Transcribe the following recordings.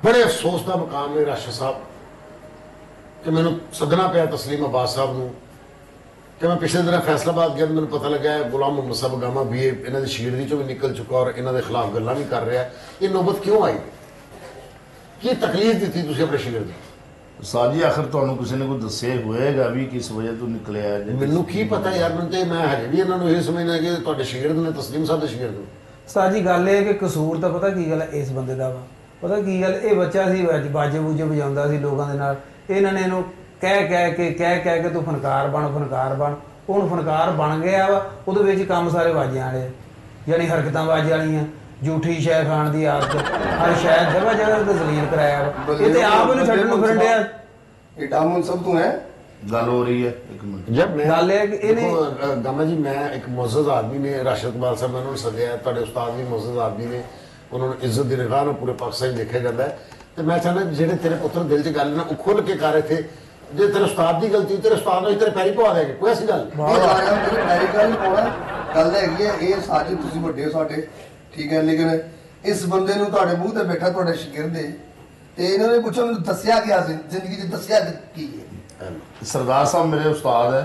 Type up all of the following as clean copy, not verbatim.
बड़े अफसोस का मुकाम है राशिद साहब कि मैंने सदना पाया तस्लीम अब्बास साहब को कि मैं पिछले दिन फैसलाबाद गया मैंने पता लगा है गुलाम मोहम्मद साहब गामा भी इन्हों की शीरदी चो भी निकल चुका और इन्होंने खिलाफ गल्लां भी कर रहा है। ये नौबत क्यों आई की तकलीफ दी थी अपने शीर की उस्ताद जी आखिर तुहानू किसी ने कोई दसे होएगा भी किस वजह तो निकले मैनू की पता यार मैं तो मैं हजे भी इन्होंने यही समझना कि तुहाडे शागिर्द ने तस्लीम साहब के शागिर्द ने। उस्ताद जी गल है कि कसूर तो पता की गल है इस बंदे का वा पता की गल ये बच्चा सी बाजे बूजे बजाउंदा सी लोगों के नाल इन्होंने इहनू कह के तू फनकार बन हुण फनकार बन गया वा उहदे विच काम सारे बाजे वाले यानी हरकतां बाजे वालियां झूठी शह खाण दी आदत हर शह जगह जगह ते जलील कराया वा ये ते आप इहनू छड्डण नूं फिरन डिया ये डामन सब तू है गल हो रही है एक मिनट जब मैं गल है कि इहने गामा जी मैं एक मुअज़्ज़ज़ आदमी ने राशिद इकबाल साहब ने उन्होंने सद्या है तुहाडे उस्ताद भी मुअज़्ज़ज़ आदमी ने उन्होंने इज्जत की निगाह पूरे पाकिस्तान देखा जाता है तो मैं चाहना जेडे तेरे पुत्र दिल च गल ना वो खुल के कर रहे थे जे तेरे उस्ताद की गलती तेरे उस्ताद ने तेरे पैरी पवा देंगे कोई ऐसी गल गल हैगी है ये साजिद तुसीं वड्डे हो साडे ठीक है लेकिन इस बंदे नूं तुहाडे मूंह ते बैठा तुहाडे शागिर्द है ते इन्हां ने पुछो मैनूं दस्सिया क्या सी जिंदगी च दस्सिया की है सरदार साहब मेरे उस्ताद है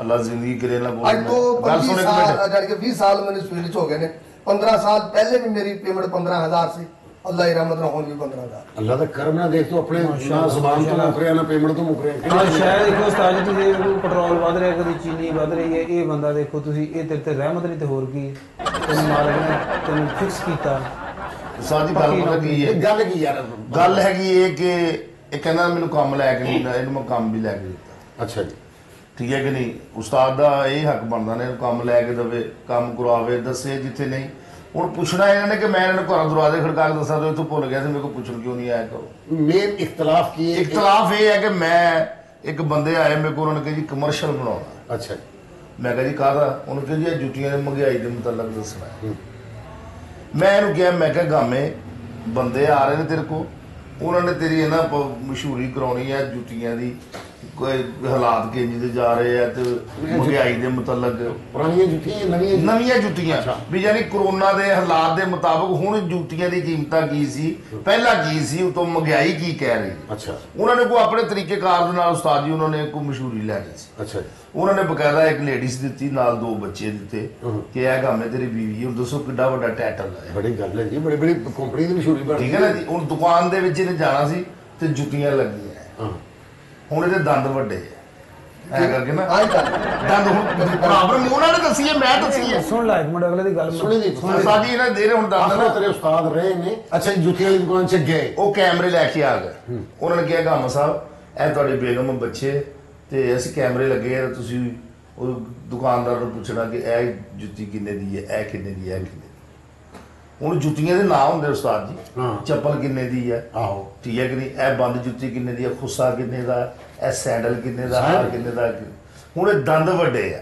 अल्लाह जिंदगी करे ना आज तो 25 साल जान के 20 साल मैंने फील्ड च हो गए ने 15 साल पहले भी मेरी पेमेंट 15,000 से अल्लाह की रहमत नाल हुण भी 15,000 अल्लाह दा करम ना देख तू अपने ना ज़बान तो मुक रहा ना पेमेंट तो मुक रहा हाँ शायद देखो उस्ताद जी तुसीं पेट्रोल वध रहा कभी चीनी वध रही है ये बंदा देखो तुसीं ये तेरे ते रहमत नहीं तो होर की तेन मालिक ने तेन फिक्स किया उस्ताद जी गल पता की है गल की यार गल हैगी ये कि ਇਹ ਕਹਿੰਦਾ ਮੈਨੂੰ ਕੰਮ ਲੈ ਕੇ ਨਹੀਂ ਇਹਨੂੰ ਮੈਂ ਕੰਮ ਵੀ ਲੈ ਕੇ ਦਿੱਤਾ अच्छा जी ਠੀਕ ਹੈ ਕਿ ਨਹੀਂ ਉਸਤਾਦ ਦਾ ਇਹ ਹੱਕ ਬਣਦਾ ਨੇ ਕੰਮ ਲੈ ਕੇ ਦਵੇ ਕੰਮ ਕਰਵਾਵੇ ਦੱਸੇ ਜਿੱਥੇ ਨਹੀਂ ਹੁਣ ਪੁੱਛਣਾ ਇਹਨਾਂ ਨੇ ਕਿ ਮੈਂ ਇਹਨਾਂ ਨੂੰ ਘਰੋਂ ਦਰਵਾਜ਼ੇ ਖੜਕਾ ਕੇ ਦੱਸਾਂ ਤੂੰ ਇੱਥੋਂ ਭੁੱਲ ਗਿਆ ਸੀ ਮੇਰੇ ਕੋਲ ਪੁੱਛਣ ਕਿਉਂ ਨਹੀਂ ਆਇਆ ਕਰੋ मेन इख्तलाफ की है ਇਖਤਲਾਫ ਇਹ ਹੈ ਕਿ ਮੈਂ ਇੱਕ ਬੰਦੇ ਆਏ ਮੇਰੇ ਕੋਲ ਉਹਨਾਂ ਨੇ ਕਿਹਾ ਜੀ ਕਮਰਸ਼ੀਅਲ ਬਣਾਉਣਾ अच्छा जी ਮੈਂ ਕਿਹਾ ਜੀ ਕਾਹਦਾ ਉਹਨੂੰ ਕਿਹਾ ਜੀ ਇਹ ਜੁੱਤੀਆਂ ਦੀ ਮਹਿੰਗਾਈ ਦੇ ਮੁਤਲਕ ਦੱਸਣਾ ਮੈਂ ਇਹਨੂੰ ਕਿਹਾ ਮੈਂ ਕਿਹਾ ਗਾਮੇ ਬੰਦੇ ਆ ਰਹੇ ਨੇ ਤੇਰੇ ਕੋਲ उन्होंने तेरी है ना मशहूरी करानी है जुतियां दी कोई हालात किंज जा रहे हैं तो महंगाई के मुतलक पुरानियां जुतियां नवीं जुतियां भी यानी कोरोना के हालात के मुताबिक हुण जुतियां दी कीमतां की सी पहला की सी उतों महंगाई की कह रही अच्छा उन्होंने कोई अपने तरीकेकार दे नाल उस्ताद जी उन्होंने कोई मशहूरी लैनी सी अच्छा उन्होंने बकायदा एक लेडीज दी नाल 2 बच्चे दिते कि यह काम है तेरी बीवी है दसो किड्डा वड्डा टाइटल है बड़ी गल है जी बड़ी बड़ी कंपनी की मशहूरी बन ठीक है ना जी हुण दुकान दे विच इहने जाना सी ते जुतियां लगियां हुण इहदे दंद वड्डे ऐ करके ना दंद हुण बराबर मूंह नाल दस्सिए मैं दस्सिए सुन ला एक मिनट अगले दी गल सुनी दी साडी इहने दे हुण दंद ना तेरे उस्ताद रहे ने अच्छा जुतियां की दुकान च गए ਉਹ ਕੈਮਰੇ ਲੈ ਕੇ ਆ ਗਏ ਉਹਨਾਂ ਨੇ ਕਿਹਾ ਗਾਮਾ ਸਾਹਿਬ ਇਹ ਤੁਹਾਡੀ ਬੇਗਮ ਬੱਚੇ ਤੇ ਅਸੀਂ ਕੈਮਰੇ ਲੱਗੇ ਆ ਤੁਸੀਂ ਉਹ ਦੁਕਾਨਦਾਰ ਨੂੰ ਪੁੱਛਣਾ ਕਿ ਇਹ ਜੁੱਤੀ ਕਿੰਨੇ ਦੀ ਹੈ ਇਹ ਕਿੰਨੇ ਦੀ ਹੈ ਇਹ ਕਿੰਨੇ ਦੀ ਹੁਣ ਜੁੱਤੀਆਂ ਦੇ ਨਾਂ ਹੁੰਦੇ ਉਸਤਾਦ ਜੀ ਚੱਪਲ ਕਿੰਨੇ ਦੀ ਹੈ ਆਹੋ ਠੀਕ ਹੈ ਕਿ ਨਹੀਂ ਇਹ ਬੰਦ ਜੁੱਤੀ ਕਿੰਨੇ ਦੀ ਹੈ ਖੁੱਸਾ ਕਿੰਨੇ ਦਾ ਇਹ ਸੈਂਡਲ ਕਿੰਨੇ ਦਾ ਹਾਰ ਕਿੰਨੇ ਦਾ ਹੁਣ ਇਹ ਦੰਦ ਵੱਡੇ ਆ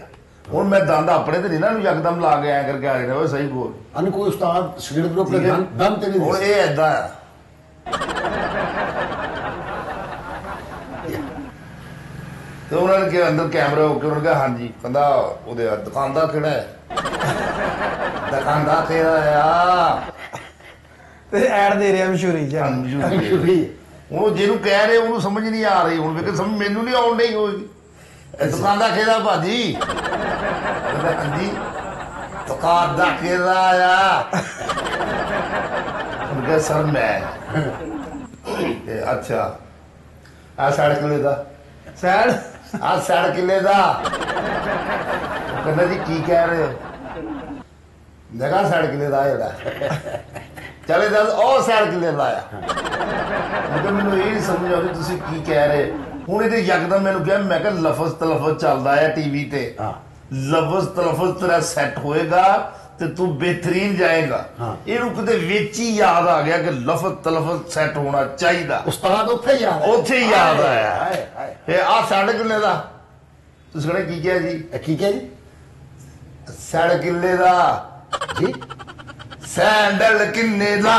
ਹੁਣ ਮੈਂ ਦੰਦ ਆਪਣੇ ਤੇ ਨਹੀਂ ਨਾ ਯਕਦਮ ਲਾ ਕੇ ਐ ਕਰਕੇ ਆ ਗਿਆ ਓਏ ਸਹੀ ਬੋਲ अन कोई उस्ताद शागिर्द को अपने दम ते नहीं ਹੁਣ ਇਹ ਐਦਾਂ ਆ ਤੇ ਉਹਨਾਂ ਨੇ ਕਿਹਾ ਅੰਦਰ ਕੈਮਰਾ ਹੋ ਕੇ ਉਹਨਾਂ ਨੇ ਕਿਹਾ ਹਾਂਜੀ ਕਹਿੰਦਾ ਉਹਦੇ ਦੁਕਾਨਦਾਰ ਕਿਹੜਾ ਹੈ ਦੁਕਾਨਦਾਰ ਤੇਰਾ ਆ ਤੇ ਐਡ ਦੇ ਰਿਹਾ ਮਸ਼ਹੂਰੀ ਚ मशहूरी ਹੁਣ ਜਿਹਨੂੰ ਕਹਿ ਰਹੇ ਉਹਨੂੰ ਸਮਝ ਨਹੀਂ ਆ ਰਹੀ ਹੁਣ ਵੇਖ ਸਮਝ ਮੈਨੂੰ ਨਹੀਂ ਆਉਣ ਡਈ ਹੋਏਗੀ ਇਹ ਦੁਕਾਨਦਾਰ ਕਿਹਦਾ ਭਾਜੀ ਕਹਿੰਦਾ ਹਾਂਜੀ ਦੁਕਾਨਦਾਰ ਕਿਹਦਾ ਆ ਉਹਨੇ ਕਿਹਾ ਸਰ ਮੈਂ ਅੱਛਾ ਆ ਸਾਢੇ ਕਿਲੇ ਦਾ ਸੈਡ ਆ ਸਾਢੇ ਕਿਲੇ ਦਾ ਕਹਿੰਦਾ ਜੀ ਕੀ ਕਹਿ ਰਹੇ ਹੋ ਜਗਾ ਸਾਢੇ ਕਿਲੇ ਦਾ ਜਿਹੜਾ ਚਲੇ ਦੱਸ ਉਹ ਸਾਢੇ ਕਿਲੇ ਦਾ ਆ ਮੈਨੂੰ ਇਹ ਨਹੀਂ ਸਮਝ ਆਉਂਦੀ ਤੁਸੀਂ ਕੀ ਕਹਿ ਰਹੇ ਹੁਣ ਇਹਦੇ ਯਕਦਮ ਮੈਨੂੰ ਕਿਹਾ ਮੈਂ ਕਿਹਾ ਲਫ਼ਜ਼ ਤਲਫ਼ਜ਼ ਚੱਲਦਾ ਹੈ ਟੀਵੀ ਤੇ ਲਫ਼ਜ਼ ਤਲਫ਼ਜ਼ ਤੇਰਾ ਸੈੱਟ ਹੋਏਗਾ ਤੇ ਤੂੰ ਬਿਹਤਰੀਨ ਜਾਏਗਾ ਇਹਨੂੰ ਕਿਤੇ ਵਿੱਚ ਹੀ ਯਾਦ ਆ ਗਿਆ ਕਿ ਲਫ਼ਜ਼ ਤਲਫ਼ਜ਼ ਸੈੱਟ ਹੋਣਾ ਚਾਹੀਦਾ उस्ताद ਉੱਥੇ ਹੀ ਯਾਦ ਆਇਆ ਇਹ ਆ ਸਾਢੇ ਕਿੱਲੇ ਦਾ ਤੁਸੀਂ ਕਹਿੰਦੇ ਕੀ ਕਿਹਾ ਜੀ की क्या जी ਸਾਢੇ ਕਿੱਲੇ ਦਾ जी ਸੈਂਡਲ ਕਿੰਨੇ ਦਾ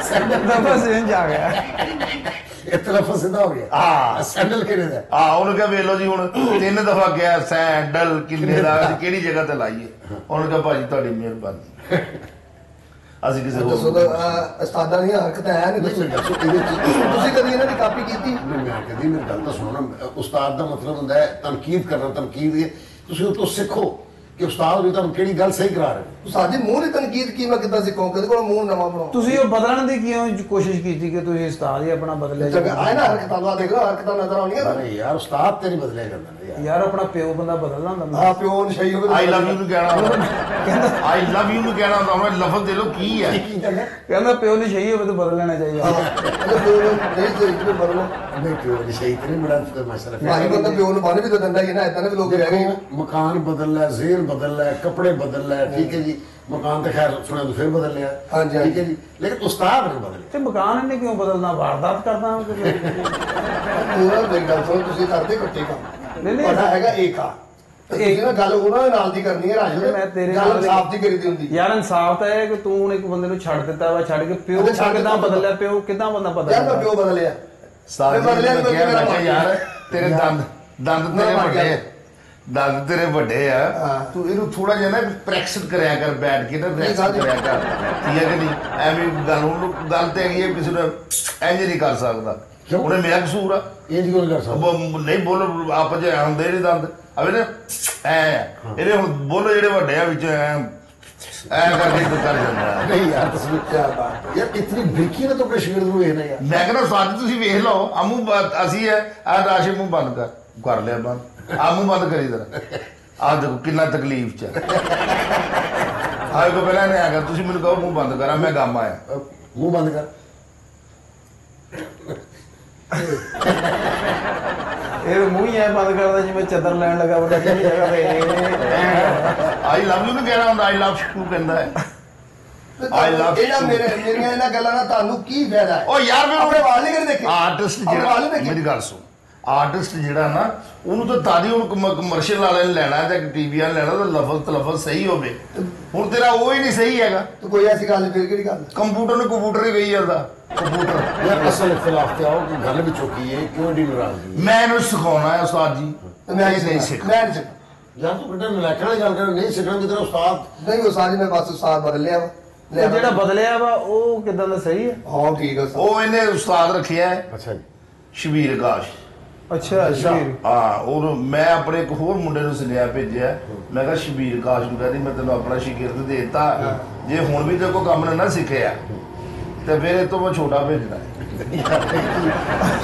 ਸੈਂਡਲ ਦਾ ਬਸ ਇੰਜ ਆ ਗਿਆ इतना फसीदा हो गया सैंडल के लिए ਉਹਨੂੰ ਕਿਹਾ ਵੇਖ ਲਓ ਜੀ ਹੁਣ 3 ਦਫਾ ਗਿਆ ਸੈਂਡਲ ਕਿੰਨੇ ਦਾ ਕਿਹੜੀ ਜਗ੍ਹਾ ਤੇ ਲਾਈਏ ਉਹਨੂੰ ਕਿਹਾ ਭਾਜੀ ਤੁਹਾਡੀ ਮਿਹਰਬਾਨੀ ਅਸੀਂ ਕਿਸੇ ਦੱਸੋ ਹੋਰ ਤਾਂ ਉਸਤਾਦਾਂ ਦੀਆਂ ਹਰਕਤਾਂ ਹੈ ਨਹੀਂ ਨਹੀਂ ਦੱਸੋ ਇਹਦੇ ਚ ਤੁਸੀਂ ਕਦੀ ਇਹਨਾਂ ਦੀ ਕਾਪੀ ਕੀਤੀ ਮੈਂ ਕਦੀ ਮੇਰੀ ਗੱਲ ਤਾਂ ਸੁਣੋ ਨਾ ਉਸਤਾਦ ਦਾ ਮਤਲਬ ਹੁੰਦਾ ਹੈ ਤਨਕੀਦ ਕਰਨਾ ਤਨਕੀਦ ਤੁਸੀਂ ਉਹ ਤੋਂ ਸਿੱਖੋ ਕਿ ਉਸਤਾਦ ਵੀ ਤੁਹਾਨੂੰ ਕਿਹੜੀ ਗੱਲ ਸਹੀ ਕਰਾ ਰਹੇ ਸਾਡੇ ਮੂੰਹ ਦੀ ਤਨਕੀਦ ਕੀ ਮੈਂ ਕਿੱਦਾਂ ਸਿੱਖਾਂ ਕਦੇ ਕੋਲ ਮੂੰਹ ਨਵਾਂ ਬਣਾਓ ਤੁਸੀਂ ਉਹ ਬਦਲਣ ਦੀ ਕਿਉਂ ਕੋਸ਼ਿਸ਼ ਕੀਤੀ ਕਿ ਤੁਸੀਂ ਉਸਤਾਦ ਹੀ ਆਪਣਾ ਬਦਲਿਆ ਜਗ੍ਹਾ ਆਏ ਨਾ ਹਰਕਤਾਂ ਦਾ ਦੇਖ ਲਓ ਹਰਕਤਾਂ ਨਜ਼ਰ ਆਉਣੀਆਂ ਅਰੇ ਯਾਰ ਉਸਤਾਦ ਤੇ ਨਹੀਂ ਬਦਲਿਆ ਜਾਂਦਾ ਨਾ ਯਾਰ ਯਾਰ ਆਪਣਾ ਪਿਓ ਬੰਦਾ ਬਦਲਦਾ ਹੁੰਦਾ ਆ ਪਿਓ ਨਸ਼ਈ ਹੋਵੇ ਆਈ ਲਵ ਯੂ ਨੂੰ ਕਹਿਣਾ ਹੁੰਦਾ ਆਈ ਲਵ ਯੂ ਨੂੰ ਕਹਿਣਾ ਹੁੰਦਾ ਹੁਣ ਲਫ਼ਜ਼ ਦੇ ਲੋ ਕੀ ਹੈ ਕਹਿੰਦਾ ਪਿਓ ਨੇ ਸਹੀ ਹੋਵੇ ਤਾਂ ਬਦਲ ਲੈਣਾ ਚਾਹੀਦਾ ਨਹੀਂ ਪਿਓ ਦੀ ਸਹੀ ਤੇ ਨਹੀਂ ਬੜਾ ਮਸਲਾ ਭਾਈ ਬੰਦਾ ਪਿਓ ਨੂੰ ਬੰਨ ਵੀ ਤਾਂ ਦਿੰਦਾ ਹੀ ਨਾ ਇਦਾਂ ਵੀ ਲੋਕ ਰਹਿ ਗਏ देखो मकान बदल रहा है जेल बदल रहा है कपड़े बदल रहा है ठीक है जी मकान तो खैर सुना तो फिर बदल लिया हाँ जी, हाँ ठीक है जी लेकिन उस्ताद नहीं बदले ਤੇ ਮਕਾਨ ਇਹਨੇ ਕਿਉਂ ਬਦਲਣਾ ਵਾਰਦਾਤ ਕਰਦਾ ਪੂਰਾ ਮੇਰੀ ਗੱਲ ਸੁਣੋ ਤੁਸੀਂ ਕਰਦੇ ਇਕੱਠੇ ਕੰਮ ਨਹੀਂ, ਨਹੀਂ। ਤੁਹਾਡਾ ਹੈਗਾ ਏਕ ਆ ਤੇ ਤੁਸੀਂ ਨਾ ਗੱਲ ਉਹਨਾਂ ਦੇ ਨਾਲ ਦੀ ਕਰਨੀ ਹੈ ਰਾਜ ਮੈਂ ਤੇਰੇ ਗੱਲ ਨਾਲ ਸਾਫ ਦੀ ਕਰੀਦੀ ਹੁੰਦੀ ਯਾਰ ਇਨਸਾਫ ਤਾਂ ਇਹ ਹੈ ਕਿ ਤੂੰ ਹੁਣ ਇੱਕ ਬੰਦੇ ਨੂੰ ਛੱਡ ਦਿੱਤਾ ਵਾ ਛੱਡ ਕੇ ਪਿਓ ਉਹਦੇ ਛੱਡ ਕਿਦਾਂ ਦਿੱਤਾ ਬਦਲਿਆ ਪਿਓ ਕਿਦਾਂ ਬੰਦਾ ਯਾਰ ਮੈਂ ਬਦਲਿਆ ਪਿਓ ਬਦਲਿਆ ਸਾਜੀ ਮੈਂ ਬਦਲਿਆ ਨੇ ਤਾਂ ਕਿਹਾ ਮੇਰਾ ਮੈਂ ਕਿਹਾ ਯਾਰ ਤੇਰੇ ਦੰਦ ਮੈਂ ਤੇਰੇ ਮਰ ਵੱਡੇ ਗਿਆ। ਆ। ਦੰਦ ਤੇਰੇ ਵੱਡੇ ਆ ਹਾਂ। ਤੂੰ ਇਹਨੂੰ ਥੋੜਾ ਜਿਹਾ ਨਾ ਪ੍ਰੈਕਟਿਸ ਕਰਿਆ ਕਰ ਬੈਠ ਕੇ ਨਾ ਪ੍ਰੈਕਟਿਸ ਗੱਲ ਨਹੀਂ। ਕਰਿਆ ਕਰ ਠੀਕ ਹੈ ਕਿ ਨਹੀਂ ਐਵੇਂ ਗੱਲ ਉਹਨੂੰ ਗੱਲ ਤੇ ਹੈਗੀ ਹੈ ਕਿਸੇ ਨੂੰ ਇੰਜ ਨਹੀਂ ਕਰ ਸਕਦਾ ਕਿਉਂ? ਉਹਨੇ ਮੇਰਾ ਕਸੂਰ ਆ ये जी कर सकता ਨਹੀਂ ਬੋਲੋ ਆਪ ਜੇ ਹੁੰਦੇ ਨਹੀਂ ਦੰਦ ਅਵੇ ਨਾ ਇਹਦੇ ਹੁਣ ਬੋਲੋ ਜਿਹੜੇ ਵੱਡੇ ਆ ਵਿੱਚ ਐ ਕਰਕੇ ਤੂੰ ਕਰ ਜਾਂਦਾ नहीं यार तस्वीर क्या बात है यार इतनी ब्रिकी ना तो अपने शिविर में देखना यार ਮੈਂ ਕਹਿੰਦਾ ਸਾਡੀ ਤੁਸੀਂ ਵੇਖ ਲਓ ਆਮੂ ਅਸੀਂ ਹੈ ਆ ਰਾਸ਼ੀ ਮੂੰਹ ਬੰਦ ਕਰ ਲਿਆ ਬੰਦ ਆ ਮੂੰਹ ਬੰਦ ਕਰੀ ਜਰਾ ਆ ਦੇਖੋ ਕਿੰਨਾ ਤਕਲੀਫ ਚ ਆਏ ਕੋ ਪਹਿਲਾਂ ਨਹੀਂ ਆਗਾ ਤੁਸੀਂ ਮੈਨੂੰ ਕਹੋ ਮੂੰਹ ਬੰਦ ਕਰਾਂ ਮੈਂ ਗਮ ਆਇਆ मुंह बंद कर ਇਹ ਮੂੰਹ ਹੀ ਐ ਬੰਦ ਕਰਦਾ ਜਿਵੇਂ ਚੱਦਰ ਲੈਣ ਲੱਗਾ ਬੰਦਾ ਕਿਹੜੀ ਜਗ੍ਹਾ ਤੇ ਆਈ ਲਵ ਯੂ ਨੂੰ ਕਹਿਣਾ ਹੁੰਦਾ ਆਈ ਲਵ ਯੂ ਕਹਿੰਦਾ ਹੈ I love ਇਹਨਾਂ you. ਮੇਰੀਆਂ ਇਹਨਾਂ ਗੱਲਾਂ ਨਾਲ ਤੁਹਾਨੂੰ ਕੀ ਫਾਇਦਾ ਹੈ ਓ ਯਾਰ ਮੈਂ ਆਪਣੇ ਵਾਲ ਨਹੀਂ ਕਰ ਦੇਖੇ ਆਰਟਿਸਟ ਆਪਣੇ ਵਾਲ ਜਿਹੜਾ ਨਹੀਂ ਦੇਖੇ ਮੇਰੀ ਗੱਲ ਸੁਣ ਆਰਟਿਸਟ ਜਿਹੜਾ ਨਾ ਉਹਨੂੰ ਤਾਂ ਤਾਦੀ ਹੁਣ ਕਮਰਸ਼ੀਅਲ ਵਾਲੇ ਨੇ ਲੈਣਾ ਜਾਂ ਟੀਵੀ ਵਾਲੇ ਲੈਣਾ ਤਾਂ ਲਫ਼ਜ਼ ਤਲਫ਼ਜ਼ ਸਹੀ ਹੋਵੇ ਹੁਣ ਤੇਰਾ ਉਹ ਹੀ ਨਹੀਂ ਸਹੀ ਹੈਗਾ ਤੂੰ ਕੋਈ ਐਸੀ ਗੱਲ ਫਿਰ ਕਿਹੜੀ ਗੱਲ ਕੰਪਿਊਟਰ ਹੀ ਗਈ ਜਾਂਦਾ ਕੰਪਿਊਟਰ यार असल इख्तिलाफ क्या हो कि गल भी चुकी है क्यों डी नाराजगी ਮੈਂ ਇਹਨੂੰ ਸਿਖਾਉਣਾ ਹੈ ਉਸਤਾਦ ਜੀ ਤੇ ਮੈਂ ਇਹ ਨਹੀਂ ਸਿੱਖ ਮੈਂ ਨਹੀਂ ਸਿੱਖਣਾ यार तू बेटा नलायक वाली गल कर नहीं सीखना की तेरा उस्ताद ਨਹੀਂ ਉਹ ਸਾਰੀ ਮੈਂ ਬਸ ਸਾਥ ਬਦਲ ਲਿਆ ਵਾ ਤੇ ਜਿਹੜਾ ਬਦਲਿਆ ਵਾ ਉਹ ਕਿਦਾਂ ਦਾ ਸਹੀ ਹੈ ਹਾਂ ਠੀਕ ਹੈ ਉਹ ਇਹਨੇ ਉਸਤਾਦ ਰੱਖਿਆ ਹੈ अच्छा जी ਸ਼ਬੀਰ ਆਕਾਸ਼ ਅੱਛਾ ਸ਼ਬੀਰ ਹਾਂ ਉਹ ਮੈਂ ਆਪਣੇ ਇੱਕ ਹੋਰ ਮੁੰਡੇ ਨੂੰ ਸੁਨੇਹਾ ਭੇਜਿਆ ਮੈਂ ਕਿਹਾ ਸ਼ਬੀਰ ਆਕਾਸ਼ ਨੂੰ ਕਹਿੰਦੀ ਮੈਂ ਤੈਨੂੰ ਆਪਣਾ ਸ਼ਾਗਿਰਦ ਦੇ ਦਿੱਤਾ ਜੇ ਹੁਣ ਵੀ ਤੇ ਕੋਈ ਕੰਮ ਨਾ ਸਿੱਖਿਆ ਤੇ ਫਿਰ ਇਹ ਤੋਂ ਮੈਂ ਛੋਟਾ ਭੇਜਣਾ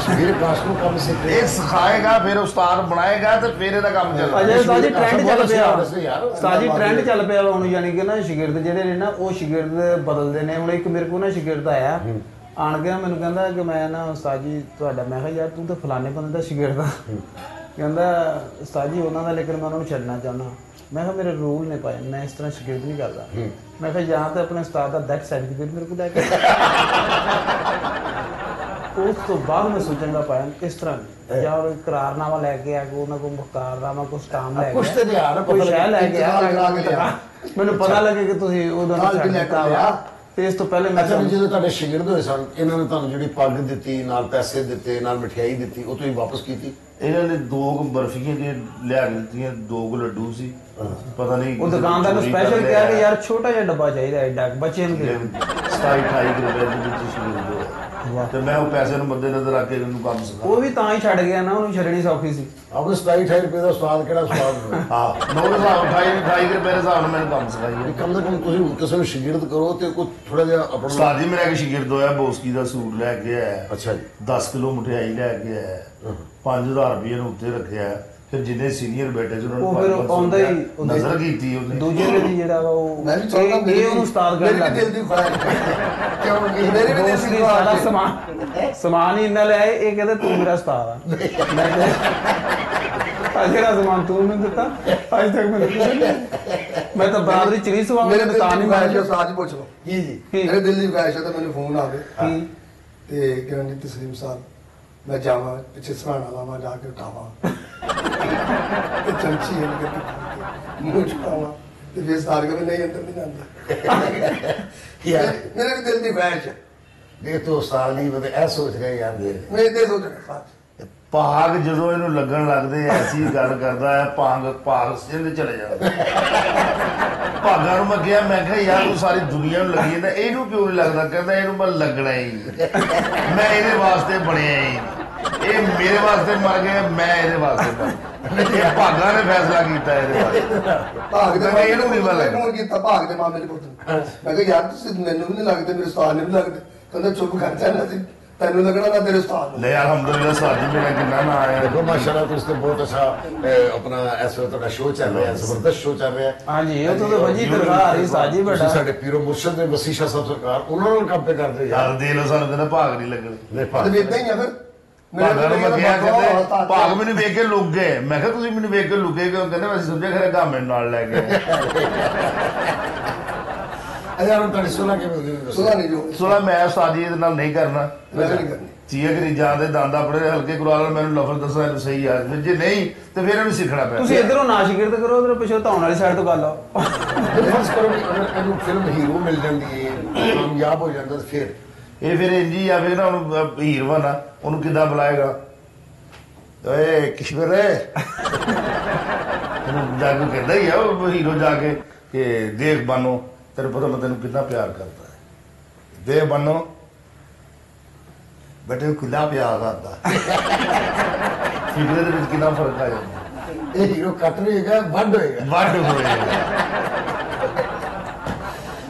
शबीर काश को कम से ਇਹ ਸਿਖਾਏਗਾ ਫਿਰ ਉਸਤਾਦ ਬਣਾਏਗਾ ਤੇ ਫਿਰ ਇਹਦਾ ਕੰਮ ਚੱਲਦਾ ਅਜੇ ਸਾਜੀ ਟ੍ਰੈਂਡ ਚੱਲ ਪਿਆ ਯਾਰ ਸਾਜੀ ਟ੍ਰੈਂਡ ਚੱਲ ਪਿਆ ਵਾ ਹੁਣ ਯਾਨੀ ਕਿ ਨਾ ਸ਼ਾਗਿਰਦ ਜਿਹੜੇ ਨੇ ਨਾ ਉਹ ਸ਼ਾਗਿਰਦ ਬਦਲਦੇ ਨੇ ਹੁਣ ਇੱਕ ਮੇਰੇ ਕੋਲ ਨਾ ਸ਼ਾਗਿਰਦ ਆਇਆ ਆਣ ਗਿਆ ਮੈਨੂੰ ਕਹਿੰਦਾ ਕਿ ਮੈਂ ਨਾ ਉਸਤਾਦ ਜੀ ਤੁਹਾਡਾ ਮੈਂ ਕਿਹਾ ਯਾਰ ਤੂੰ ਤਾਂ ਫਲਾਣੇ ਬੰਦੇ ਦਾ ਸ਼ਾਗਿਰਦ ਆ ਕਹਿੰਦਾ ਉਸਤਾਦ ਜੀ ਉਹਨਾਂ ਦਾ ਲੇਕਿਨ ਮੈਂ ਉਹਨਾਂ ਨੂੰ ਛੱਡਣਾ ਚਾਹੁੰਦਾ ਮੈਂ ਕਿਹਾ ਮੇਰੇ ਰੂਲ ਨੇ ਪਾਏ ਮੈਂ ਇਸ ਤਰ੍ਹਾਂ ਸ਼ਾਗਿਰਦ ਨਹੀਂ ਕਰਦਾ ਮੈਂ ਕਿਹਾ ਜਾਂ ਤਾਂ ਆਪਣੇ ਉਸਤਾਦ ਦਾ ਡੈਥ ਸਰਟੀਫਿਕੇਟ ਮੇਰੇ ਕੋਲ ਲੈ ਕੇ ਉਸ ਤੋਂ ਬਾਅਦ ਮੈਂ ਸੋਚਾਂਗਾ ਪਾਇਆ ਇਸ ਤਰ੍ਹਾਂ ਜਾਂ ਉਹ ਇਕਰਾਰਨਾਮਾ ਲੈ ਕੇ ਆ ਕੋ ਉਹਨਾਂ ਕੋ ਮੁਖਤਾਰਨਾਮਾ ਕੋ ਸਟਾਮ ਲੈ ਕੁਛ ਤੇ ਲਿਆ ਨਾ ਕੋਈ ਸ਼ੈ ਲੈ ਕੇ ਆ ਕਰਾ ਕੇ ਲਿਆ। ਮੈਨੂੰ ਪਤਾ ਲੱਗੇ ਕਿ ਤੁਸੀਂ ਉਹਦਾ ਨਾਲ ਛੱਡ ਵੀ ਲੈ ਦਿੱਤਾ ਕੇ ਵਾ ਲਿਆ। ਤੇ ਇਸ ਤੋਂ ਪਹਿਲੇ ਮੈਂ ਅੱਛਾ ਵੀ ਜਦੋਂ ਤੁਹਾਡੇ ਸ਼ਾਗਿਰਦ ਹੋਏ ਸਨ ਇਹਨਾਂ ਨੇ ਤੁਹਾਨੂੰ ਜਿਹੜੀ ਪੱਗ ਦਿੱਤੀ ਨਾਲ ਪੈਸੇ ਦਿੱਤੇ ਨਾਲ ਮਠਿਆਈ ਦਿੱਤੀ ਉਹ ਤੁਸੀਂ ਵਾਪਸ ਕੀਤੀ ਇਹਨਾਂ ਨੇ 2 ਬਰਫੀਆਂ ਦੀਆਂ ਲਿਆ ਕੇ ਦਿੱਤੀਆਂ 2 ਲੱਡੂ ਸੀ ਪਤਾ ਨਹੀਂ ਉਹ ਦੁਕਾਨਦਾਰ ਨੂੰ ਸਪੈਸ਼ਲ ਕਿਹਾ ਕਿ ਯਾਰ ਛੋਟਾ ਜਿਹਾ ਡੱਬਾ ਚਾਹੀਦਾ ਐਡਾ ਬੱਚਿਆਂ ਨੂੰ ਦੇ 27-28 ਰੁਪਏ ਦੇ ਵਿੱਚ ਸ਼ਾਗਿਰਦ ਹੋਇਆ ਤੇ ਮੈਂ ਉਹ ਪੈਸੇ ਨੂੰ ਮੱਦੇ ਨਜ਼ਰ ਰੱਖ ਕੇ ਇਹਨੂੰ ਕੰਮ ਸਿਖਾ ਉਹ ਵੀ ਤਾਂ ਹੀ ਛੱਡ ਗਿਆ ਨਾ ਉਹਨੂੰ ਛੱਡਣੀ ਸੌਖੀ ਸੀ ਆਪਣੇ 27-28 ਰੁਪਏ ਦਾ ਸਵਾਦ ਕਿਹੜਾ ਸਵਾਦ ਹੋਵੇ ਹਾਂ ਨੌ ਦੇ ਹਿਸਾਬ 28 ਰੁਪਏ ਦੇ ਹਿਸਾਬ ਨਾਲ ਮੈਨੂੰ ਕੰਮ ਸਿਖਾਈ ਵੀ ਕਮ ਸੇ ਕਮ ਤੁਸੀਂ ਕਿਸੇ ਨੂੰ ਸ਼ਾਗਿਰਦ ਕਰੋ ਤੇ ਕੋਈ ਥੋੜਾ ਜਿਹਾ ਆਪਣਾ ਉਸਤਾਦ ਜੀ ਮੇਰਾ ਇੱਕ ਸ਼ਾਗਿਰਦ ਹੋਇਆ ਬੋਸਕੀ ਦਾ ਸੂਟ ਲੈ ਕੇ ਆਇਆ ਅੱਛਾ ਜੀ 10 ਕਿਲੋ ਮਠਿਆਈ ਲੈ ਕੇ ਆਇਆ 5000 ਰੁਪਏ ਨੂੰ ਉੱਤੇ ਰੱਖਿਆ ਫਿਰ ਜਿੰਨੇ ਸੀਨੀਅਰ ਬੈਠੇ ਸੀ ਉਹਨਾਂ ਉਹ ਨੂੰ ਫਿਰ 500 ਆਉਂਦਾ ਹੀ ਨਜ਼ਰ ਕੀਤੀ ਉਹਨੇ ਦੂਜੇ ਦੀ ਜਿਹੜਾ ਵਾ ਉਹ ਮੈਂ ਵੀ ਚਾਹੁੰਦਾ ਇਹ ਉਹਨੂੰ ਉਸਤਾਦ ਕਰਨ ਲੱਗ ਮੇਰੇ ਦਿਲ ਦੀ ਖੁਆਇਸ਼ ਕਿਉਂ ਮੇਰੇ ਵੀ ਦਿਲ ਦੋਸਤ ਦੀ ਨੇ ਸਾਰਾ ਖੁਆਇਸ਼ ਸਮਾਨ ਹੀ ਇੰਨਾ ਲੈ ਆਏ ਇਹ ਕਹਿੰਦੇ ਤੂੰ ਮੇਰਾ ਉਸਤਾਦ ਆ ਮੈਂ ਕਿਹਾ ਜਿਹੜਾ ਸਮਾਨ ਤੂੰ ਮੈਨੂੰ ਦਿੱਤਾ ਅੱਜ ਤੱਕ ਮੈਨੂੰ ਕੁਝ ਨਹੀਂ ਮੈਂ ਤਾਂ ਬਰਾਦਰੀ ਚਰੀ ਸਵਾ ਮੇਰੇ ਮੈਂ ਦਿਲ ਤਾਂ ਦੀ ਨਹੀਂ ਖੁਆਇਸ਼ ਹੈ ਮੰਨਦਾ ਸਾਜ ਪੁੱਛ ਲਓ ਕੀ ਜੀ ਮੇਰੇ ਦਿਲ ਦੀ ਖੁਆਇਸ਼ ਹੈ ਤਾਂ ਮੈਨੂੰ ਫੋਨ ਆਵੇ ਕੀ ਤੇ ਕਹਿੰਦੇ ਤਸਲੀਮ ਸਾਹਿਬ ਮੈਂ ਜਾਵਾਂ ਪਿੱਛੇ ਸਰਾਣਾ ਲਾਵਾਂ ਜਾ ਕੇ ਉਠਾਵਾਂ ਤੇ ਚਮਚੀ ਹੈ ਕਿ ਮੂੰਹ ਚੁਕਾਵਾਂ ਤੇ ਫਿਰ ਸਾਰ ਕੇ ਨਹੀਂ ਅੰਦਰ ਨਹੀਂ ਜਾਂਦਾ ਯਾਰ ਮੇਰੇ ਦਿਲ ਦੀ ਖੁਆਇਸ਼ ਹੈ ਦੇਖ ਤੋ ਉਸਤਾਦ ਨਹੀਂ ਬਤੇ ਐ ਸੋਚ ਰਹੇ ਯਾਰ ਮੈਂ ਇਹ ਸੋਚ ਰਿਹਾ ਸਾਜ ਭਾਗ ਜਦੋਂ ਇਹਨੂੰ ਲੱਗਣ ਲੱਗਦੇ ਐਸੀ ਗੱਲ ਕਰਦਾ ਹੈ ਭਾਗ ਸਿੰਧ ਚਲੇ ਜਾਂਦਾ ਭਾਗਾਂ ਨੂੰ ਮੈਂ ਕਿਹਾ ਯਾਰ ਤੂੰ ਸਾਰੀ ਦੁਨੀਆ ਨੂੰ ਲੱਗੀ ਜਾਂਦਾ ਇਹਨੂੰ ਕਿਉਂ ਨਹੀਂ ਲੱਗਦਾ? ਕਹਿੰਦਾ ਇਹਨੂੰ ਮੈਂ ਲੱਗਣਾ ਹੀ ਮੈਂ ਇਹਦੇ ਵਾਸਤੇ ਬਣਿਆ ਹੀ ਇਹ ਮੇਰੇ ਵਾਸਤੇ ਮਰ ਗਿਆ ਮੈਂ ਇਹਦੇ ਵਾਸਤੇ ਮਰ ਭਾਗਾਂ ਨੇ ਫੈਸਲਾ ਕੀਤਾ ਇਹਦੇ ਵਾਸਤੇ ਭਾਗ ਦੇ ਮੈਂ ਇਹਨੂੰ ਨਹੀਂ ਮਾਮਲੇ ਲੱਗਦਾ ਕੌਣ ਕੀਤਾ? ਭਾਗ ਦੇ ਮਾਮਲੇ 'ਚ ਪੁੱਤ ਮੈਂ ਕਿਹਾ ਯਾਰ ਤੁਸੀਂ ਮੈਨੂੰ ਵੀ ਨਹੀਂ ਲੱਗਦੇ, ਮੇਰੇ ਉਸਤਾਦ ਨੇ ਵੀ ਲੱਗਦੇ। ਕਹਿੰਦਾ ਚੁੱਪ ਕਰ ਜਾਣਾ ਸੀ, ਤੈਨੂੰ ਲੱਗਣਾ ਨਾ ਤੇਰੇ ਉਸਤਾਦ ਨੂੰ। ਲੈ ਅਲਹਮਦੁਲਿल्लाह ਸਾਡੀ ਮੇਰਾ ਕਿੰਨਾ ਨਾ ਆਇਆ देखो माशाल्लाह तो उसने बहुत अच्छा अपना ऐसा ਤੁਹਾਡਾ ਸ਼ੋਅ ਚੱਲ ਰਿਹਾ ਹੈ, ਜ਼ਬਰਦਸਤ ਸ਼ੋਅ ਚੱਲ ਰਿਹਾ ਹੈ। ਹਾਂਜੀ ਉਹ ਤਾਂ ਵਜੀ ਤਨਖਾਹ ਆ ਰਹੀ ਸਾਜੀ ਤੁਸੀਂ ਬੜਾ। ਸਾਡੇ ਪੀਰੋ ਮੁਰਸ਼ਦ ਨੇ ਵਸੀਸ਼ਾ ਸਾਹਿਬ ਸਰਕਾਰ ਉਹਨਾਂ ਨਾਲ ਕੰਮ ਤੇ ਕਰਦੇ ਯਾਰ। ਯਾਰ ਦੇ ਲੋ ਸਾਨੂੰ ਕਹਿੰਦਾ ਭਾਗ ਨਹੀਂ ਲੱਗਣੇ ਲੈ ਤੇ ਭਾਗ ਵੀ ਏਦਾਂ ਹੀ ਆ ਫਿਰ। ਭਾਗਾਂ ਨੂੰ ਮੈਂ ਕਿਹਾ ਕਹਿੰਦੇ ਉਸਤਾਦ ਭਾਗ ਮੈਨੂੰ ਵੇਖ ਕੇ ਲੁੱਕ ਗਏ। ਮੈਂ ਕਿਹਾ ਤੁਸੀਂ ਮੈਨੂੰ ਵੇਖ ਕੇ ਲੁਕੇ ਕਿਉਂ? ਕਹਿੰਦੇ ਅਸੀਂ ਸਮਝਿਆ ਖਰੇ ਗਾਮੇ ਨਾਲ ਲੈ ਗਏ। ਯਾਰ ਹੁਣ ਤੁਹਾਡੀ ਸੁਣਾ ਕਿਵੇਂ ਹੁੰਦੀ ਹੈ? ਸੁਣਾ ਨਹੀਂ ਜੋ ਸੁਣਾ ਮੈਂ ਉਸਤਾਦੀ ਇਹਦੇ ਨਾਲ ਨਹੀਂ ਕਰਨਾ। ਮੈਂ ਨਹੀਂ ਕਰਨੀ। ਚੀਆ ਕਰੀ ਜਾਂਦੇ ਦੰਦ ਆਪਣੇ ਹਲਕੇ ਕਰਵਾ ਲੈਣ ਮੈਨੂੰ ਲਫ਼ਜ਼ ਦੱਸੋ ਇਹਨੂੰ ਸਹੀ ਆ ਜੇ ਨਹੀਂ ਤੇ ਫਿਰ ਇਹਨੂੰ ਸਿੱਖਣਾ ਪੈਣਾ। ਤੁਸੀਂ ਇਧਰੋਂ ਨਾਸ਼ਗਿਰਦ ਕਰੋ, ਉਧਰੋਂ ਪਿੱਛੋਂ ਧੌਣ ਵਾਲੀ ਸਾਈਡ ਤੋਂ ਗੱਲ ਆਓ। ਫਰਜ਼ ਕਰੋ ਕਿ ਅਗਰ ਇਹਨੂੰ ਫਿਲਮ ਹੀਰੋ ਮਿਲ ਜਾਂਦੀ ਹੈ, ਕਾਮਯਾਬ ਹੋ ਜਾਂਦਾ ਤਾਂ ਫਿਰ ਇਹ ਫਿਰ ਇੰਜ ਹੀ ਆਵੇ ਨਾ ਉਹਨੂੰ ਹੀਰ ਬਣਾ ਉਹਨੂੰ ਕਿੱਦਾਂ ਬੁਲਾਏਗਾ? ਓਏ ਕਿਸ਼ਵਰ ਉਹਨੂੰ ਜਾ ਕੇ ਕਹਿੰਦਾ ਹੀ ਆ ਉਹ ਹੀਰੋ ਜਾ ਕੇ ਕਿ ਦੇਖ ਬਾਨੋ ਤੈਨੂੰ ਪਤਾ ਮੈਂ ਤੈਨੂੰ ਕਿੰਨਾ ਪਿਆਰ ਕਰਦਾ ਹੈ। ਦੇਖ ਬਾਨੋ ਬੇਟੇ ਨੂੰ ਕਿੰਨਾ ਪਿਆਰ ਕਰਦਾ ਫਿਕਰੇ ਦੇ ਵਿੱਚ ਕਿੰਨਾ ਫਰਕ ਆ ਜਾਂਦਾ। ਇਹ ਹੀਰੋ ਕੱਟ ਨਹੀਂ ਹੋਏਗਾ, ਵੱਡ ਹੋਏਗਾ। ਵੱਡ ਹੋਏਗਾ।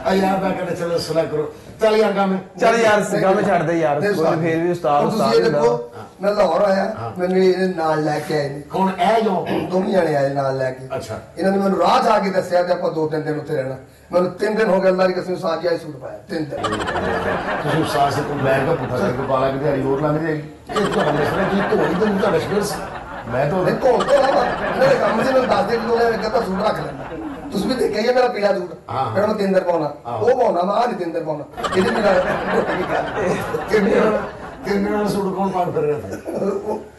ਆ ਯਾਰ ਮੈਂ ਕਹਿੰਦਾ ਚਲੋ ਸੁਲਾ ਕਰੋ, ਚੱਲ ਯਾਰ ਕੰਮ ਚੱਲ ਯਾਰ ਗੱਲ ਛੱਡ ਦੇ ਯਾਰ, ਨਹੀਂ ਕੋਈ ਉਸਤਾਦ। ਫੇਰ ਵੀ ਉਸਤਾਦ ਹੁਣ ਤੁਸੀਂ ਉਸਤਾਦ ਇਹ ਹੁੰਦਾ। ਦੇਖੋ ਮੈਂ ਲਾਹੌਰ ਆਇਆ, ਮੈਨੂੰ ਇਹਦੇ ਨਾਲ ਲੈ ਕੇ ਆਏ ਨੇ, ਕੌਣ ਇਹ ਜੋ ਦੋਵੇਂ ਜਣੇ ਆਏ ਨਾਲ ਲੈ ਕੇ। ਅੱਛਾ। ਇਹਨਾਂ ਨੇ ਮੈਨੂੰ ਰਾਹ 'ਚ ਆ ਕੇ ਦੱਸਿਆ ਤੇ ਆਪਾਂ 2-3 ਦਿਨ ਉੱਥੇ ਰਹਿਣਾ। ਮੈਨੂੰ 3 ਦਿਨ ਹੋ ਗਏ ਅੱਲਾ ਦੀ ਕਸਮ ਸਾਜਿਆ ਸੂਟ ਪਾਇਆ 3 ਦਿਨ। ਤੁਸੀਂ ਸਾਹ ਸੇ ਮੈਂ ਕਿਹਾ ਪੁੱਠਾ ਕਰਕੇ ਪਾਲਾ ਕਿ ਦਿਹਾੜੀ ਹੋਰ ਲੰਘ ਜਾਏਗੀ। ਇਹ ਤੁਹਾਡੇ ਸਰੇ ਕੀ ਧੋਈ ਤੇ ਤੁਹਾਡਾ ਸ਼ਗਰ ਸੀ। ਮੈਂ ਤਾਂ ਨਹੀਂ ਧੋਣ ਤੋਂ ਨਾ ਇਹਨਾਂ ਦੇ ਕੰਮ ਸੀ, ਮੈਨੂੰ ਦੱਸ ਦੇ ਕਿ ਉਹਨੇ ਕਹਿੰਦਾ ਸੂਟ ਰੱਖ ਲੈਣਾ। ਤੁਸੀਂ ਵੀ ਦੇਖਿਆ ਹੀ ਹੈ ਮੇਰਾ ਪੀਲਾ ਸੂਟ, ਹਾਂ। ਜਿਹੜਾ ਮੈਂ 3 ਦਿਨ ਪਾਉਣਾ ਉਹ ਪਾਉਣਾ ਮੈਂ ਆਹ ਨਹੀਂ 3 ਦਿਨ ਪਾਉਣਾ। ਇਹਦੇ ਮੇਰਾ ਰੋਟੀ ਵੀ ਖਾ ਤਿੰਨ ਦਿਨਾਂ ਦਾ ਸੂਟ ਕੌਣ ਪਾਣ ਫਿਰ ਰਿਹਾ ਸੀ?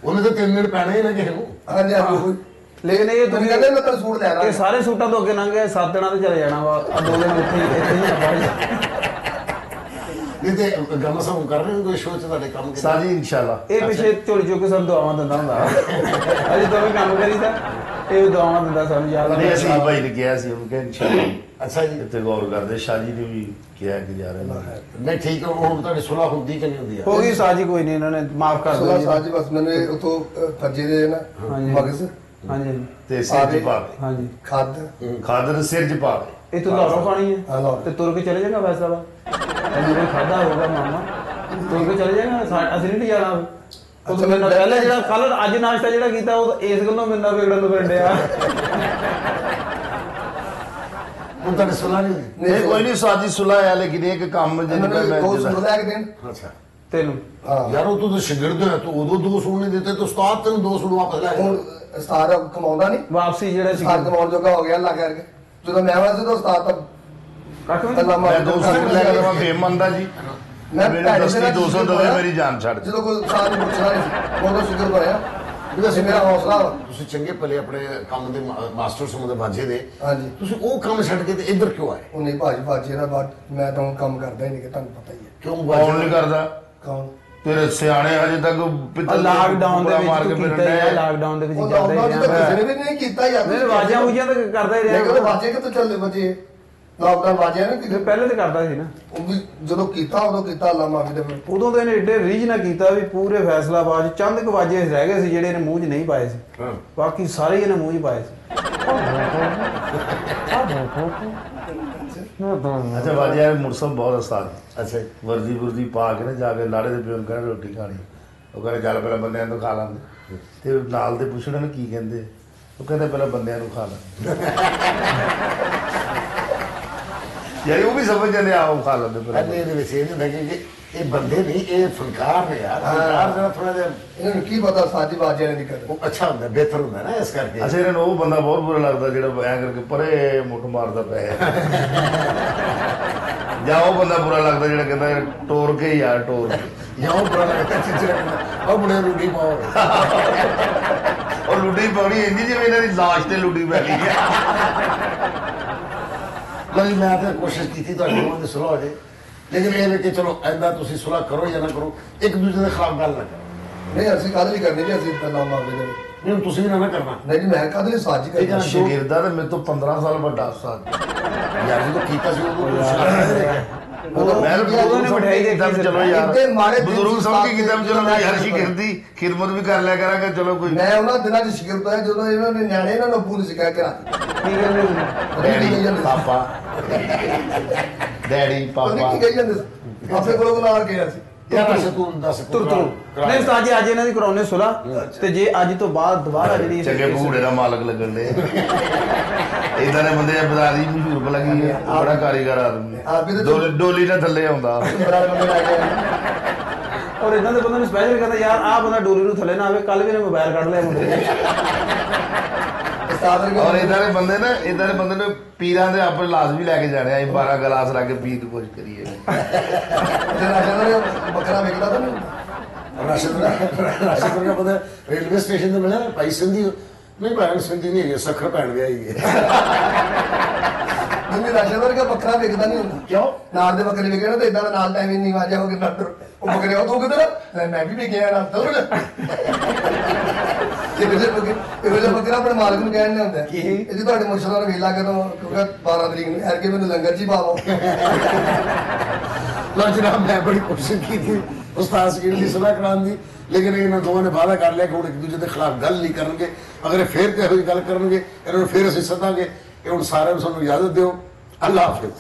ਉਹਨੇ ਤਾਂ 3 ਦਿਨ ਪੈਣਾ ਹੀ ਨਾ ਕਿਸੇ ਨੂੰ। ਹਾਂਜੀ ਹਾਂਜੀ। ਲੇਕਿਨ ਇਹ ਤੁਸੀਂ ਤੁਸੀਂ ਕਹਿੰਦੇ ਮੈਂ ਤੈਨੂੰ ਸੂਟ ਲੈ ਇਹ ਦਾਂ। ਸਾਰੇ ਸੂਟਾਂ ਤੋਂ ਅੱਗੇ ਲੰਘ ਗਏ, 7 ਦਿਨਾਂ ਤੇ ਚਲੇ ਜਾਣਾ ਵਾ। ਆ 2 ਦਿਨ ਇੱਥੇ ਹੀ ਆਪਾਂ। ਨਹੀਂ ਤੇ ਗਾਣਾ ਸਾਹਿਬ ਕਰ ਰਹੇ ਹੋ ਕੋਈ ਸ਼ੋਅ ਚ ਤੁਹਾਡੇ ਕੰਮ ਕੀਤਾ? ਸਾਜੀ ਇਨਸ਼ਾਅੱਲਾ। ਇਹ ਪਿੱਛੇ ਝੋਲੀ ਚੁੱਕ ਕੇ ਸਾਨੂੰ ਦੁਆਵਾਂ ਦਿੰਦਾ ਹੁੰਦਾ। ਅਜੇ ਤਾਂ ਵੀ ਕੰਮ ਕਰੀਦਾ, ਇਹ ਵੀ ਦੁਆਵਾਂ ਦਿੰਦਾ ਸਾਨੂੰ ਯਾਦ ਨਹੀਂ ਅਸੀਂ ਭਾਈ ਨੇ ਕਿਹਾ ਸੀ ਉਹਨੂੰ ਕਿ ਇਨਸ਼ਾਅੱਲਾ ਅੱਛਾ ਜੀ। ਇੱਥੇ ਗੌਰ ਕਰਦੇ। ਸ਼ਾਜੀ ਨੇ ਵੀ ਕਿਹਾ ਕਿ ਜਾ ਰਹੇ ਨੇ। ਨਹੀਂ ਠੀਕ ਹੈ, ਹੁਣ ਤੁਹਾਡੀ ਸੁਲਾਹ ਹੁੰਦੀ ਕਿ ਨਹੀਂ ਹੁੰਦੀ ਆ? ਹੋ ਗਈ ਸਾਜੀ, ਕੋਈ ਨਹੀਂ, ਇਹਨਾਂ ਨੇ ਮਾਫ ਕਰ ਸੁਲਾ ਦਿਓ ਸਾਹਿਬ ਜੀ ਬਸ ਮੈਨੂੰ ਉਤੋਂ ਫੱਜੇ ਦੇ ਨਾ ਹਾਂਜੀ। ਮਗਜ਼ ਹਾਂਜੀ ਤੇ ਸਿਰ ਚ ਪਾਵੇ ਹਾਂਜੀ। ਖਾਦ ਖਾਦਰ ਸਿਰ ਚ ਪਾਵੇ। ਇਹ ਤੂੰ ਲਾਹੌਰੋਂ ਖਾਣੀ ਹਾਂ, ਹੈ ਲਾਹੌਰ। ਤੇ ਤੁਰ ਕੇ ਚਲੇ ਜਾਏਗਾ ਵੈਸਾ ਵਾ ਜਦੋਂ ਖਾਦਾ ਹੋਗਾ ਮਾਮਾ, ਤੁਰ ਕੇ ਚਲੇ ਜਾਏਗਾ। ਅਸੀਂ ਨਹੀਂ ਜਾਣਾ। ਉਹ ਅੱਛਾ, ਮੈਨੂੰ ਪਹਿਲਾਂ ਜਿਹੜਾ ਕੱਲ ਅੱਜ ਨਾਸ਼ਤਾ ਜਿਹੜਾ ਕੀਤਾ ਉਹ ਇਸ ਗੱਲੋਂ ਮੈਨੂੰ ਵਿਗੜਨ ਨੂੰ ਫਿਰਦਿਆ। ਹੁਣ ਤੁਹਾਡੀ ਸੁਲਾਹ ਨਹੀਂ ਹੁੰਦੀ? ਨਹੀਂ ਕੋਈ ਨਹੀਂ ਸਾਜੀ ਸੁਲਾ ਹੈ ਲੇਕਿਨ ਇੱਕ ਕੰਮ ਜਿਹਨੂੰ ਮੈਨੂੰ ਉਹ ਸੂਟ ਮੈਂ ਲੈ ਕੇ ਦੇਣ। ਅੱਛਾ ਤੈਨੂੰ ਹਾਂ ਯਾਰ ਉਹ ਤੂੰ ਤਾਂ ਸ਼ਾਗਿਰਦ ਹੈ, ਤੂੰ ਉਦੋਂ 2 ਸੂਟ ਨਹੀਂ ਦਿੱਤੇ, ਤੂੰ ਉਸਤਾਦ ਤੈਨੂੰ 2 ਸੂਟ ਵਾਪਸ ਲੈ ਹੁਣ ਗਿਆ। ਸਤਾਰ ਕਮਾਉਂਦਾ ਨਹੀਂ, ਵਾਪਸੀ ਜਿਹੜਾ ਸੀ ਸਤਾਰ ਕਮਾਉਣ ਜੋਗਾ ਹੋ ਗਿਆ ਅੱਲਾ ਕਰਕੇ। ਜਦੋਂ ਮੈਂ ਆਇਆ ਸੀ ਤਾਂ ਉਸਤਾਦ ਤਾਂ ਕੱਖ ਵੀ ਅੱਲਾ ਮੈਂ 200 ਲੈ ਕੇ ਮੈਂ ਫੇਮ ਮੰਨਦਾ ਜੀ। ਮੈਂ ਮੇਰੇ ਭੈਣੇ ਦਸਤੀ ਦੇ 200 ਦਵੇ ਮੇਰੀ ਜਾਨ ਛੱਡ ਦੇ। ਜਦੋਂ ਕੋਈ ਸਾਥ ਪੁੱਛਣਾ ਨਹੀਂ ਸੀ ਉਦੋਂ ਸ਼ੁਕਰ ਕਰਿਆ ਵੀ ਮੇਰਾ ਹੌਸਲਾ ਵਾ। ਤੁਸੀਂ ਚੰਗੇ ਭਲੇ ਆਪਣੇ ਕੰਮ ਦੇ ਮਾਸਟਰ ਸਮਝਦੇ ਬਾਜੇ ਦੇ, ਹਾਂਜੀ। ਤੁਸੀਂ ਉਹ ਕੰਮ ਛੱਡ ਕੇ ਤੇ ਇੱਧਰ ਕਿਉਂ ਆਏ? ਉਹ ਨਹੀਂ ਭਾਜੀ ਦਾ ਬਾਤ ਮੈਂ ਤਾਂ ਹੁਣ ਕੰਮ ਕਰਦਾ ਹੀ ਨਹੀਂ, ਕਿ ਤੁਹਾਨੂੰ ਪਤਾ ਹੀ ਹੈ। ਕਿਉਂ ਕੌਣ ਬਾਜੇ ਨਹੀਂ ਕਰਦਾ? ਕੌਣ? ਤੇਰੇ ਸਿਆਣੇ ਹਜੇ ਤੱਕ ਪਿੱਤਲ ਲਾਕਡਾਊਨ ਦੇ ਮਾਰ ਵਿੱਚ ਕੇ ਤੂੰ ਕੀਤਾ ਫਿਰਨ ਹੀ ਆ, ਡਏ। ਲਾਕਡਾਊਨ ਦੇ ਵਿੱਚ ਉਹ ਜਾਂਦਾ ਲਾਕਡਾਊਨ ਹੀ ਚ ਤਾਂ ਰਿਹਾ। ਕਿਸੇ ਨੇ ਵੀ ਨਹੀਂ ਕੀਤਾ ਯਾਰ। ਨਹੀਂ ਵਾਜਾਂ ਵੂਜਾਂ ਤਾਂ ਕਰਦਾ ਹੀ ਮੈਂ ਕਹਿੰਦਾ ਰਿਹਾ। ਵਾਜੇ ਕਿ ਤੂੰ ਚੱਲ ਵਜੇ ਲਾਕਡਾਊਨ ਵਾਜਿਆ ਨਾ ਕਿ ਪਹਿਲੇ ਤੇ ਕਰਦਾ ਸੀ ਨਾ, ਉਹ ਵੀ ਜਦੋਂ ਕੀਤਾ ਉਦੋਂ ਕੀਤਾ ਅੱਲਾ ਮਾਫੀ ਦੇ। ਉਦੋਂ ਤਾਂ ਇਹਨੇ ਏਡੇ ਰੀਝ ਨਾਲ ਕੀਤਾ ਵੀ ਪੂਰੇ ਫੈਸਲਾਬਾਦ ਚ ਚੰਦ ਕੁ ਵਾਜੇ ਰਹਿ ਗਏ ਸੀ ਜਿਹੜੇ ਇਹਨੇ ਮੂੰਹ 'ਚ ਨਹੀਂ ਪਾਏ ਸੀ। ਹਾਂ। ਬਾਕੀ ਸਾਰੇ ਹੀ ਇਹਨੇ ਮੂੰਹ 'ਚ ਪਾਏ ਸੀ। ਅੱਛਾ ਵਾਜਿਆ ਮੁਰਸਮ ਬਹੁਤ ਆਸਾਨ। ਅੱਛਾ ਜੀ। ਵਰਦੀ ਪਾ ਕੇ ਨਾ ਜਾ ਕੇ ਲਾੜੇ ਦੇ ਪਿਓ ਨੂੰ ਕਹਿੰਦੇ ਰੋਟੀ ਖਾਣੀ। ਉਹ ਕਹਿੰਦੇ ਚੱਲ ਪਹਿਲਾਂ ਬੰਦਿਆਂ ਨੂੰ ਖਾ ਲਾਂਗੇ। ਤੇ ਨਾਲ ਦੇ ਪੁੱਛਣਾ ਨੇ ਕੀ ਕਹਿੰਦੇ, ਉਹ ਕਹਿੰਦੇ ਪਹਿਲਾਂ ਬੰਦਿਆਂ ਨੂੰ ਖਾ ਲਾਂ। ਯਾਰ ਉਹ ਵੀ ਸਮਝ ਜਾਂਦੇ ਆ ਉਹ ਖਾ ਲੈਂਦੇ ਪਹਿਲਾਂ। ਪਹਿਲੇ ਇਹਦੇ ਵਿੱਚ ਇਹ ਨਹੀਂ ਹੁੰਦਾ ਕਿ ਇਹ ਬੰਦੇ ਨਹੀਂ, ਇਹ ਫਨਕਾਰ ਨੇ ਯਾਰ। ਫਨਕਾਰ ਜਿਹੜਾ ਥੋੜਾ ਜਿਹਾ ਇਹਨਾਂ ਨੂੰ ਕੀ ਪਤਾ ਸਾਜੀ ਵਾਜਿਆ ਦੀ ਕਦਰ। ਉਹ ਅੱਛਾ ਹੁੰਦਾ, ਬਿਹਤਰ ਹੁੰਦਾ ਨਾ ਇਸ ਕਰਕੇ। ਅੱਛਾ ਇਹਨਾਂ ਨੂੰ ਉਹ ਬੰਦਾ ਬਹੁਤ ਬੁਰਾ ਲੱਗਦਾ ਜਿਹੜਾ ਐਂ ਕਰਕੇ ਪਰੇ ਮੁੱਠ ਮਾਰਦਾ ਪਿਆ ਹੈ। ਜਾਂ ਉਹ ਬੰਦਾ ਬੁਰਾ ਲੱਗਦਾ ਜਿਹੜਾ ਕਹਿੰਦਾ ਟੋਰ ਕੇ ਯਾਰ ਟੋਰ ਕੇ। ਜਾਂ ਉਹ ਬੜਾ ਲੱਗਦਾ ਚਿੱਚੜਾ ਉਹ ਬੜੇ ਰੂੜੀ ਪਾਓ। ਉਹ ਲੁੱਡੀ ਪਾਉਣੀ ਇੰਨੀ ਜਿਵੇਂ ਇਹਨਾਂ ਦੀ ਲਾਸ਼ ਤੇ ਲੁੱਡੀ ਪੈ ਗਈ ਹੈ। ਨਹੀਂ ਮੈਂ ਤਾਂ ਕੋਸ਼ਿਸ਼ ਕੀਤੀ ਤੁਹਾਡੀ ਦੋਵਾਂ ਦੀ ਸੁਲਾਹ ਹੋ ਜੇ, ਲੇਕਿਨ ਇਹ ਵੀ ਕਿ ਚਲੋ ਐਂਦਾ ਤੁਸੀਂ ਸੁਲਾਹ ਕਰੋ ਜਾਂ ਨਾ ਕਰੋ, ਇੱਕ ਦੂਜੇ ਦੇ ਖਿਲਾਫ ਗੱਲ ਨਾ ਕਰੋ। ਨਹੀਂ ਅਸੀਂ ਕਾਹਦੇ ਲਈ ਕਰਨੀ ਜੀ, ਅਸੀਂ ਤਾਂ ਨਾਮ ਮਾਰਦੇ ਨੇ। ਨਹੀਂ ਹੁਣ ਤੁਸੀਂ ਵੀ ਨਾ ਕਰਨਾ। ਨਹੀਂ ਜੀ ਮੈਂ ਕਾਹਦੇ ਲਈ ਸਾਜੀ ਕਰਨਾ। ਸ਼ਾਗਿਰਦਾ ਤੇ ਮੇਰੇ ਤੋਂ 15 ਸਾਲ ਵੱਡਾ ਉਸਤਾਦ। ਯਾਰ ਜਦੋਂ ਕੀਤਾ ਸੀ ਉਦੋਂ ਉਹਨੇ ਮਠਿਆਈ ਦੇ ਚਲੋ ਯਾਰ ਇੱਥੇ ਮਾਰੇ ਦਿਨ ਬਜ਼ੁਰਗ ਸੀ ਸਮਝ ਕੇ ਕੀਤਾ ਉਸਤਾਦ ਚਲੋ ਦੇ ਯਾਰ ਸ਼ਾਗਿਰਦੀ ਖਿਦਮਤ ਵੀ ਕਰ ਲਿਆ ਕਰਾਂਗੇ ਚਲੋ ਕੋਈ। ਮੈਂ ਉਹਨਾਂ ਦਿਨਾਂ 'ਚ ਸ਼ਾਗਿਰਦ ਹੋਇਆ ਜਦੋਂ ਇਹਨਾਂ ਨੇ ਨਿਆਣੇ ਇਹਨਾਂ ਨੂੰ ਅੱਬੂ ਨੂੰ ਸਿਖਾਇਆ ਕਰਾ ਕੀ ਕਹਿੰਦੇ ਸੀ? ਡੈਡੀ ਪਾਪਾ ਡੈਡੀ ਕੀ ਪਾਪਾ ਕਹੀ ਜਾਂਦੇ ਸੀ ਆਪੇ ਕੋਲੋਂ ਬੁਲਾ ਕੇ ਆਇਆ ਸੀ। ਯਾਰ ਅੱਛਾ ਤੂੰ ਦੱਸ ਤੁਰ ਨਹੀਂ ਉਸਤਾਦ ਜੀ ਅੱਜ ਇਹਨਾਂ ਦੀ ਕਰਾਉਣੇ ਸੁਲਾ ਤੇ ਜੇ ਅੱਜ ਤੋਂ ਬਾਅਦ ਦੁਬਾਰਾ ਜਿਹੜੀ ਚੰਗੇ ਭੂੜੇ ਦਾ ਮਾਲਕ ਲੱਗਣ ਦੇ ਇਦਾਂ ਦੇ ਬੰਦੇ ਬਜ਼ਾਰ ਦੀ ਮਸ਼ਹੂਰ ਲੱਗੀ ਹੈ ਬੜਾ ਕਾਰੀਗਰ ਆਦਮੀ ਡੋਲੀ ਨਾਲ ਥੱਲੇ ਆਉਂਦਾ। ਬਰਾੜ ਬੰਦੇ ਲੈ ਕੇ ਆਏ। ਔਰ ਇਦਾਂ ਦੇ ਬੰਦੇ ਨੂੰ ਸਪੈਸ਼ਲ ਕਹਿੰਦਾ ਯਾਰ ਆਹ ਬੰਦਾ ਡੋਲੀ ਨੂੰ ਥੱਲੇ ਨਾ ਆਵੇ, ਕੱਲ ਵੀ ਨੇ ਮੋਬਾਈਲ ਕੱਢ ਲਿਆ ਮੁੰਡੇ ਨੇ। ਉਸਤਾਦ ਔਰ ਇਦਾਂ ਦੇ ਬੰਦੇ ਨਾ ਇਦਾਂ ਦੇ ਬੰਦੇ ਨੂੰ ਪੀਰਾਂ ਦੇ ਆਪਣੇ ਲਾਜ਼ਮੀ ਲੈ ਕੇ ਜਾਣੇ ਆ 12 ਗਲਾਸ ਲਾ ਕੇ ਪੀਰ ਦੀ ਕੋਸ਼ਿਸ਼ ਕਰੀਏ। ਬੱਕਰਾ ਵੇਖਦਾ ਤਾਂ ਨਹੀਂ। ਰਾਸ਼ਨ ਦਾ ਪਤਾ ਰੇਲਵੇ ਸਟੇਸ਼ਨ ਤੇ ਮਿਲਿਆ ਭਾਈ ਸਿੰਧੀ ਨਹੀਂ ਭੈਣ ਸਿੰਧੀ ਨਹੀਂ ਹੈਗੀ ਸਖਰ ਭੈਣ ਵਿਆਹੀ ਹੈ। ਜਿੰਨੇ ਰਾਸ਼ਨ ਵਰਗਾ ਬੱਕਰਾ ਵੇਖਦਾ ਨਹੀਂ ਹੁੰਦਾ। ਕਿਉਂ? ਨਾਲ ਦੇ ਬੱਕਰੇ ਵੇਖੇ ਨਾ ਤੇ ਇਦਾਂ ਦਾ ਨਾਲ ਟਾਈਮ ਹੀ ਨਹੀਂ ਵਾਜਿਆ ਹੋ ਗਿਆ ਨਾ ਉਹ ਬੱਕਰੇ ਉਹ ਤੂੰ ਕਿਧਰ ਮੈਂ ਵੀ ਵੇਖਿਆ ਨਾ ਤੂੰ ਇਹ ਵੇਲੇ ਬੱਕਰਾ ਆਪਣੇ ਮਾਲਕ ਨੂੰ ਕਹਿਣ ਹੁੰਦਾ ਇਹ ਜੀ ਤੁਹਾਡੇ ਮੁਰਸ਼ਿਦ ਨੇ ਵੇਲਾ ਕਦੋਂ ਕਿਉਂਕਿ 12 ਤਰੀਕ ਨੂੰ ਐਰ ਕੇ ਮੈਨੂੰ ਲੰਗਰ ਜੀ ਪਾਵੋ। ਲੋ ਜਨਾਬ ਮੈਂ ਬੜੀ ਕੋਸ਼ਿਸ਼ ਕੀਤੀ ਉਸਤਾਦ ਸ਼ਕੀਲ ਦੀ ਸਲਾਹ ਕਰਾਉਣ ਦੀ, ਲੇਕਿਨ ਇਹਨਾਂ ਦੋਵਾਂ ਨੇ ਵਾਅਦਾ ਕਰ ਲਿਆ ਕਿ ਹੁਣ ਇੱਕ ਦੂਜੇ ਦੇ ਖਿਲਾਫ ਗੱਲ ਨਹੀਂ ਕਰਨਗੇ। ਅਗਰ ਇਹ ਫੇਰ ਤੇ ਇਹੋ ਜਿਹੀ ਗੱਲ ਕਰਨਗੇ ਇਹਨਾਂ ਨੂੰ ਫੇਰ ਅਸੀਂ ਸੱਦਾਂਗੇ। ਇਹ ਹੁਣ ਸਾਰਿਆਂ ਨੂੰ ਸਾਨੂੰ ਇਜਾਜ਼ਤ ਦਿਓ। ਅੱਲਾਹ ਹਾਫਿਜ਼।